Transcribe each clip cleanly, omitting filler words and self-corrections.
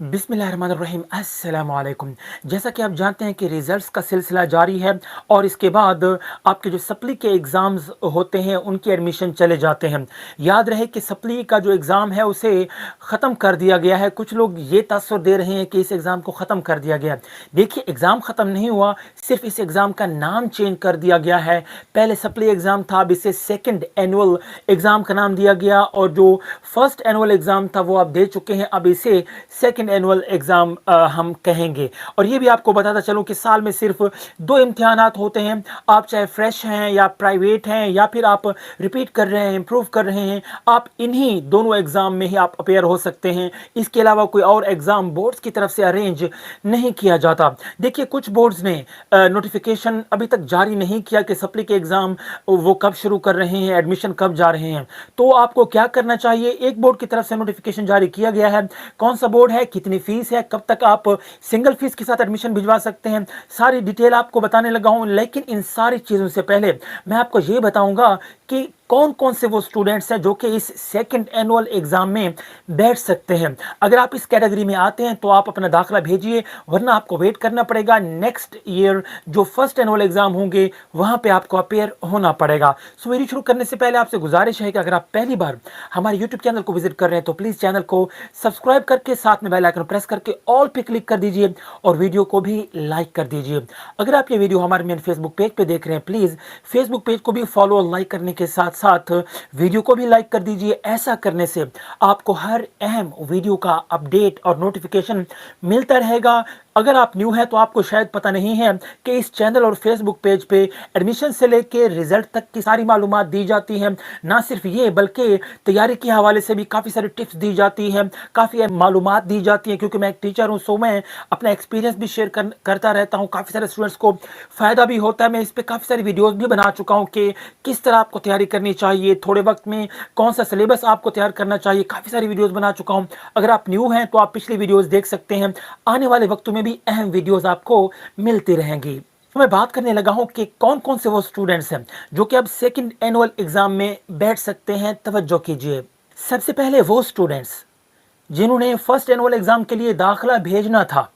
बिस्मिल्लाहिर्रहमानिर्रहीम अस्सलाम वालेकुम। जैसा कि आप जानते हैं कि रिज़ल्ट्स का सिलसिला जारी है और इसके बाद आपके जो सप्ली के एग्ज़ाम्स होते हैं उनके एडमिशन चले जाते हैं। याद रहे कि सप्ली का जो एग्ज़ाम है उसे ख़त्म कर दिया गया है। कुछ लोग ये तासुर दे रहे हैं कि इस एग्ज़ाम को ख़त्म कर दिया गया है। देखिए, एग्ज़ाम ख़त्म नहीं हुआ, सिर्फ इस एग्ज़ाम का नाम चेंज कर दिया गया है। पहले सप्ली एग्ज़ाम था, अब इसे सेकेंड एनुअल एग्ज़ाम का नाम दिया गया और जो फर्स्ट एनुअल एग्ज़ाम था वो आप दे चुके हैं, अब इसे सेकेंड एनुअल एग्ज़ाम हम कहेंगे। और ये भी आपको बताता चलूँ कि साल में सिर्फ 2 इम्तिहानात होते हैं। आप चाहे फ्रेश हैं या प्राइवेट हैं या फिर आप रिपीट कर रहे हैं, इम्प्रूव कर रहे हैं, आप इन्हीं दोनों एग्ज़ाम में ही आप अपेयर हो सकते हैं। इसके अलावा कोई और एग्ज़ाम बोर्ड्स की तरफ से अरेंज नहीं किया जाता। देखिए, कुछ बोर्ड्स ने नोटिफिकेशन अभी तक जारी नहीं किया कि सप्ली के एग्ज़ाम वो कब शुरू कर रहे हैं, एडमिशन कब जा रहे हैं। तो आपको क्या करना चाहिए, एक बोर्ड की तरफ से नोटिफिकेशन जारी किया गया है। कौन सा बोर्ड है, कितनी फीस है, कब तक आप सिंगल फीस के साथ एडमिशन भिजवा सकते हैं, सारी डिटेल आपको बताने लगा हूं। लेकिन इन सारी चीज़ों से पहले मैं आपको ये बताऊंगा कि कौन कौन से वो स्टूडेंट्स हैं जो कि इस सेकंड एनुअल एग्ज़ाम में बैठ सकते हैं। अगर आप इस कैटेगरी में आते हैं तो आप अपना दाखिला भेजिए, वरना आपको वेट करना पड़ेगा। नेक्स्ट ईयर जो फर्स्ट एनुअल एग्ज़ाम होंगे वहाँ पे आपको अपेयर होना पड़ेगा। सो वीडियो शुरू करने से पहले आपसे गुजारिश है कि अगर आप पहली बार हमारे यूट्यूब चैनल को विजिट कर रहे हैं तो प्लीज़ चैनल को सब्सक्राइब करके साथ में बेल आइकन प्रेस करके ऑल पे क्लिक कर दीजिए और वीडियो को भी लाइक कर दीजिए। अगर आप ये वीडियो हमारे मेन फेसबुक पेज पे देख रहे हैं, प्लीज़ फेसबुक पेज को भी फॉलो और लाइक करने के साथ साथ वीडियो को भी लाइक कर दीजिए। ऐसा करने से आपको हर अहम वीडियो का अपडेट और नोटिफिकेशन मिलता रहेगा। अगर आप न्यू हैं तो आपको शायद पता नहीं है कि इस चैनल और फेसबुक पेज पे एडमिशन से लेके रिजल्ट तक की सारी मालूमात दी जाती हैं। ना सिर्फ ये बल्कि तैयारी के हवाले से भी काफ़ी सारी टिप्स दी जाती हैं, काफ़ी मालूमात दी जाती हैं। क्योंकि मैं एक टीचर हूँ, सो मैं अपना एक्सपीरियंस भी शेयर करता रहता हूँ। काफ़ी सारे स्टूडेंट्स को फ़ायदा भी होता है। मैं इस पर काफ़ी सारी वीडियोज़ भी बना चुका हूँ कि किस तरह आपको तैयारी करनी चाहिए, थोड़े वक्त में कौन सा सिलेबस आपको तैयार करना चाहिए। काफ़ी सारी वीडियोज़ बना चुका हूँ। अगर आप न्यू हैं तो आप पिछली वीडियोज़ देख सकते हैं। आने वाले वक्तों में भी अहम वीडियोज़ आपको मिलती रहेंगी। तो मैं बात करने लगा हूं कि कौन कौन से वो स्टूडेंट्स हैं जो कि अब सेकंड एनुअल एग्जाम में बैठ सकते हैं। तवज्जो कीजिए। सबसे पहले वो स्टूडेंट्स जिन्होंने फर्स्ट एनुअल एग्जाम के लिए दाखिला भेजना था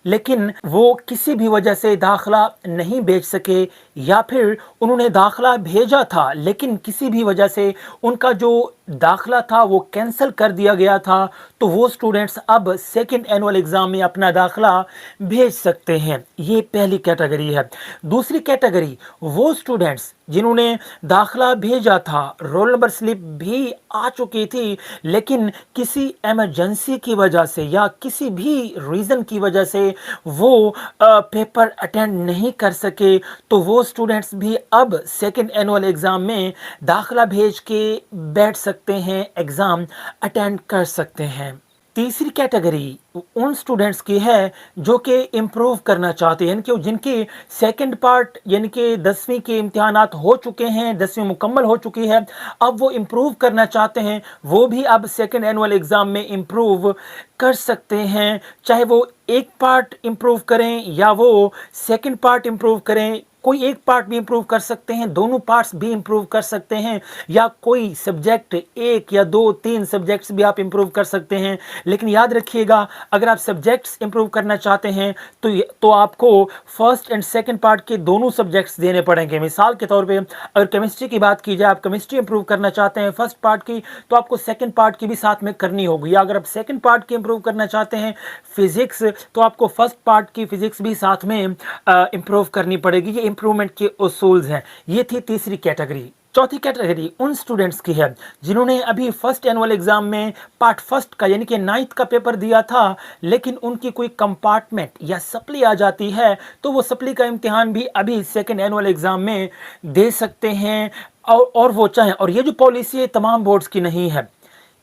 लेकिन वो किसी भी वजह से दाखिला नहीं भेज सके, या फिर उन्होंने दाखिला भेजा था लेकिन किसी भी वजह से उनका जो दाखिला था वो कैंसिल कर दिया गया था, तो वो स्टूडेंट्स अब सेकेंड एनुअल एग्ज़ाम में अपना दाखिला भेज सकते हैं। ये पहली कैटेगरी है। दूसरी कैटेगरी वो स्टूडेंट्स जिन्होंने दाखिला भेजा था, रोल नंबर स्लिप भी आ चुकी थी, लेकिन किसी एमरजेंसी की वजह से या किसी भी रीज़न की वजह से वो पेपर अटेंड नहीं कर सके, तो वो स्टूडेंट्स भी अब सेकेंड एनुअल एग्ज़ाम में दाखिला भेज के बैठ सकते हैं, एग्ज़ाम अटेंड कर सकते हैं। तीसरी कैटेगरी उन स्टूडेंट्स की है जो कि इम्प्रूव करना चाहते हैं, यानी कि जिनके सेकंड पार्ट यानी कि 10वीं के इम्तिहानात हो चुके हैं, 10वीं मुकम्मल हो चुकी है, अब वो इम्प्रूव करना चाहते हैं। वो भी अब सेकंड एनुअल एग्ज़ाम में इम्प्रूव कर सकते हैं, चाहे वो एक पार्ट इम्प्रूव करें या वो सेकंड पार्ट इम्प्रूव करें। कोई एक पार्ट भी इम्प्रूव कर सकते हैं, दोनों पार्ट्स भी इम्प्रूव कर सकते हैं, या कोई सब्जेक्ट एक या दो तीन सब्जेक्ट्स भी आप इम्प्रूव कर सकते हैं। लेकिन याद रखिएगा, अगर आप सब्जेक्ट्स इम्प्रूव करना चाहते हैं तो आपको फर्स्ट एंड सेकंड पार्ट के दोनों सब्जेक्ट्स देने पड़ेंगे। मिसाल के तौर पे अगर केमिस्ट्री की बात की जाए, आप केमिस्ट्री इम्प्रूव करना चाहते हैं फर्स्ट पार्ट की, तो आपको सेकंड पार्ट की भी साथ में करनी होगी। या अगर आप सेकंड पार्ट की इम्प्रूव करना चाहते हैं फिजिक्स, तो आपको फर्स्ट पार्ट की फिजिक्स भी साथ में इम्प्रूव करनी पड़ेगी। ये इम्प्रूवमेंट के उसूल्स हैं। ये थी तीसरी कैटेगरी। चौथी कैटेगरी उन स्टूडेंट्स की है जिन्होंने अभी फर्स्ट एनुअल एग्जाम में पार्ट फर्स्ट का यानी कि 9th का पेपर दिया था, लेकिन उनकी कोई कंपार्टमेंट या सप्ली आ जाती है, तो वो सप्ली का इम्तिहान भी अभी सेकेंड एनुअल एग्जाम में दे सकते हैं। और वो चाहें, और ये जो पॉलिसी है तमाम बोर्ड्स की नहीं है,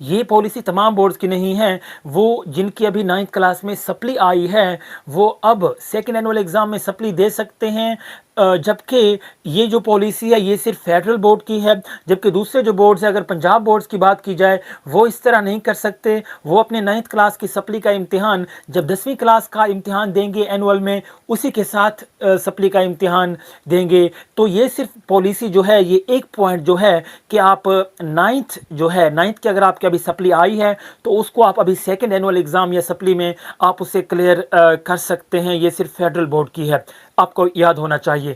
ये पॉलिसी तमाम बोर्ड्स की नहीं है। वो जिनकी अभी 9th क्लास में सप्ली आई है वो अब सेकेंड एनुअल एग्ज़ाम में सप्ली दे सकते हैं। जबकि ये जो पॉलिसी है ये सिर्फ फेडरल बोर्ड की है, जबकि दूसरे जो बोर्ड्स हैं, अगर पंजाब बोर्ड्स की बात की जाए, वो इस तरह नहीं कर सकते। वो अपने 9th क्लास की सप्ली का इम्तिहान जब 10वीं क्लास का इम्तिहान देंगे एनुअल में, उसी के साथ सप्ली का इम्तिहान देंगे। तो ये सिर्फ पॉलिसी जो है, ये एक पॉइंट जो है कि आप 9th जो है, 9th की अगर आपकी अभी सप्ली आई है तो उसको आप अभी सेकेंड एनुअल एग्ज़ाम या सप्ली में आप उसे क्लियर कर सकते हैं। ये सिर्फ फेडरल बोर्ड की है, आपको याद होना चाहिए।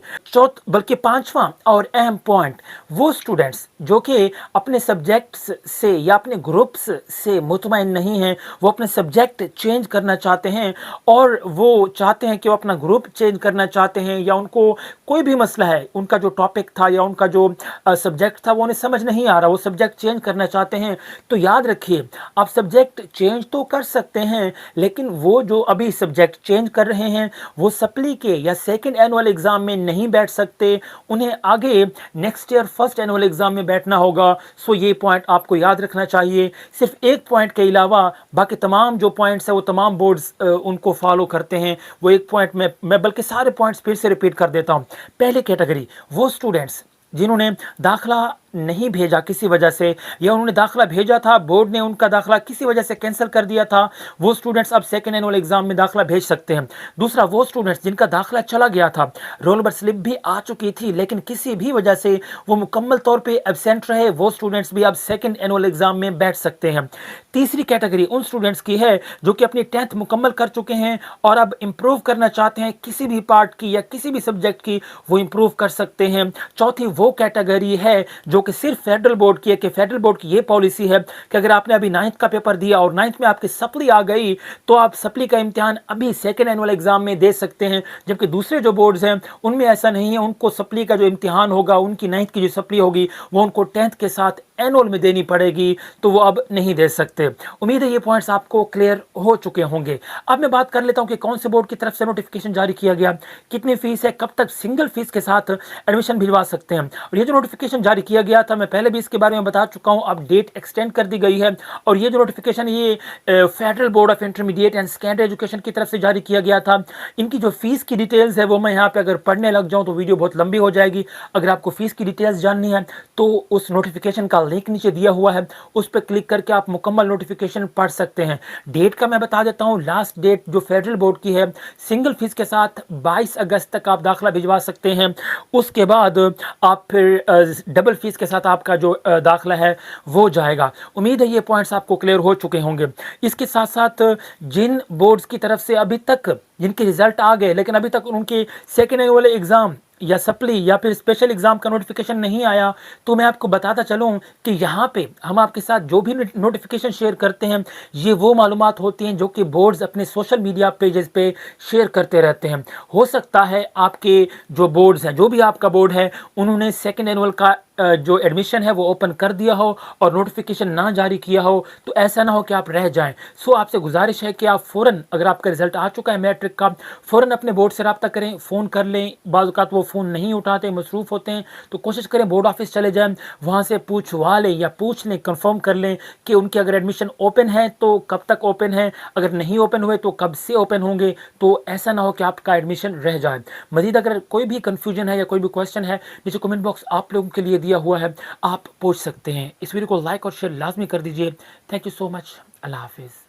बल्कि पांचवा और अहम पॉइंट, वो स्टूडेंट्स जो कि अपने सब्जेक्ट्स से या अपने ग्रुप्स से मुतमईन नहीं हैं, वो अपने सब्जेक्ट चेंज करना चाहते हैं और वो चाहते हैं कि वो अपना ग्रुप चेंज करना चाहते हैं, या उनको कोई भी मसला है, उनका जो टॉपिक था या उनका जो सब्जेक्ट था वो उन्हें समझ नहीं आ रहा, वो सब्जेक्ट चेंज करना चाहते हैं, तो याद रखिए आप सब्जेक्ट चेंज तो कर सकते हैं, लेकिन वो जो अभी सब्जेक्ट चेंज कर रहे हैं वो सप्ली के या सेकेंड एनुअल एग्ज़ाम में नहीं बैठ सकते, उन्हें आगे next year first annual exam में बैठना होगा। सो ये पॉइंट आपको याद रखना चाहिए। सिर्फ एक पॉइंट के अलावा बाकी तमाम जो पॉइंट्स है वो तमाम बोर्ड्स उनको फॉलो करते हैं। वो एक पॉइंट मैं बल्कि सारे पॉइंट्स फिर से रिपीट कर देता हूँ। पहली कैटेगरी, वो स्टूडेंट्स जिन्होंने दाखिला नहीं भेजा किसी वजह से, या उन्होंने दाखिला भेजा था, बोर्ड ने उनका दाखिला किसी वजह से कैंसिल कर दिया था, वो स्टूडेंट्स अब सेकेंड एनुअल एग्जाम में दाखिला भेज सकते हैं। दूसरा, वो स्टूडेंट्स जिनका दाखिला चला गया था, रोल नंबर स्लिप भी आ चुकी थी, लेकिन किसी भी वजह से वो मुकम्मल तौर पे एब्सेंट रहे, वो स्टूडेंट्स भी अब सेकेंड एनुअल एग्जाम में बैठ सकते हैं। तीसरी कैटेगरी उन स्टूडेंट्स की है जो कि अपनी 10th मुकम्मल कर चुके हैं और अब इम्प्रूव करना चाहते हैं किसी भी पार्ट की या किसी भी सब्जेक्ट की, वो इम्प्रूव कर सकते हैं। चौथी वो कैटेगरी है जो कि सिर्फ फेडरल बोर्ड की है, कि फेडरल बोर्ड की ये पॉलिसी है कि अगर आपने अभी 9th का पेपर दिया और 9th में आपकी सप्ली आ गई तो आप सप्ली का इम्तिहान अभी सेकेंड एनुअल एग्जाम में दे सकते हैं। जबकि दूसरे जो बोर्ड्स हैं उनमें ऐसा नहीं है, उनको सप्ली का जो इम्तिहान होगा, उनकी 9th की जो सप्ली होगी वो उनको 10th के साथ एनुअल में देनी पड़ेगी, तो वो अब नहीं दे सकते। उम्मीद है ये पॉइंट्स आपको क्लियर हो चुके होंगे। अब मैं बात कर लेता हूं कि कौन से बोर्ड की तरफ से नोटिफिकेशन जारी किया गया, कितनी फीस है, कब तक सिंगल फीस के साथ एडमिशन भिजवा सकते हैं। और ये जो नोटिफिकेशन जारी किया गया था, मैं पहले भी इसके बारे में बता चुका हूं, अब डेट एक्सटेंड कर दी गई है। और ये जो नोटिफिकेशन ये federal board of intermediate and secondary education की तरफ से जारी किया गया था। इनकी जो फीस की डिटेल्स है वो मैं यहाँ पे अगर पढ़ने लग जाऊँ तो वीडियो बहुत लंबी हो जाएगी। अगर आपको फीस की डिटेल्स जाननी है तो उस नोटिफिकेशन का लिंक नीचे दिया हुआ है, उस पर क्लिक करके आप मुकम्मल नोटिफिकेशन पढ़ सकते हैं। डेट का मैं बता देता हूं, लास्ट डेट जो फेडरल बोर्ड की है, सिंगल फीस के साथ 22 अगस्त तक आप दाखिला भिजवा सकते हैं। उसके बाद आप फिर डबल फीस के साथ आपका जो दाखिला है वो जाएगा। उम्मीद है ये पॉइंट्स आपको क्लियर हो चुके होंगे। इसके साथ साथ जिन बोर्ड्स की तरफ से अभी तक जिनके रिजल्ट आ गए लेकिन अभी तक उनके सेकेंड एनुअल एग्जाम या सप्ली या फिर स्पेशल एग्जाम का नोटिफिकेशन नहीं आया, तो मैं आपको बताता चलूं कि यहाँ पे हम आपके साथ जो भी नोटिफिकेशन शेयर करते हैं ये वो मालूमात होती हैं जो कि बोर्ड्स अपने सोशल मीडिया पेजेस पे शेयर करते रहते हैं। हो सकता है आपके जो बोर्ड्स हैं, जो भी आपका बोर्ड है, उन्होंने सेकेंड एनुअल का जो एडमिशन है वो ओपन कर दिया हो और नोटिफिकेशन ना जारी किया हो, तो ऐसा ना हो कि आप रह जाएं। सो आपसे गुजारिश है कि आप फ़ौरन, अगर आपका रिजल्ट आ चुका है मैट्रिक का, फ़ौरन अपने बोर्ड से रब्ता करें, फ़ोन कर लें। बाज़ औक़ात वो फ़ोन नहीं उठाते, मसरूफ़ होते हैं, तो कोशिश करें बोर्ड ऑफिस चले जाएं, वहाँ से पूछवा लें या पूछ लें, कंफर्म कर लें कि उनके अगर एडमिशन ओपन है तो कब तक ओपन है, अगर नहीं ओपन हुए तो कब से ओपन होंगे, तो ऐसा ना हो कि आपका एडमिशन रह जाए। मज़ीद अगर कोई भी कन्फ्यूजन है या कोई भी क्वेश्चन है, नीचे कमेंट बॉक्स आप लोगों के लिए दिया हुआ है, आप पूछ सकते हैं। इस वीडियो को लाइक और शेयर लाजमी कर दीजिए। Thank you so much. अल्लाह हाफिज़।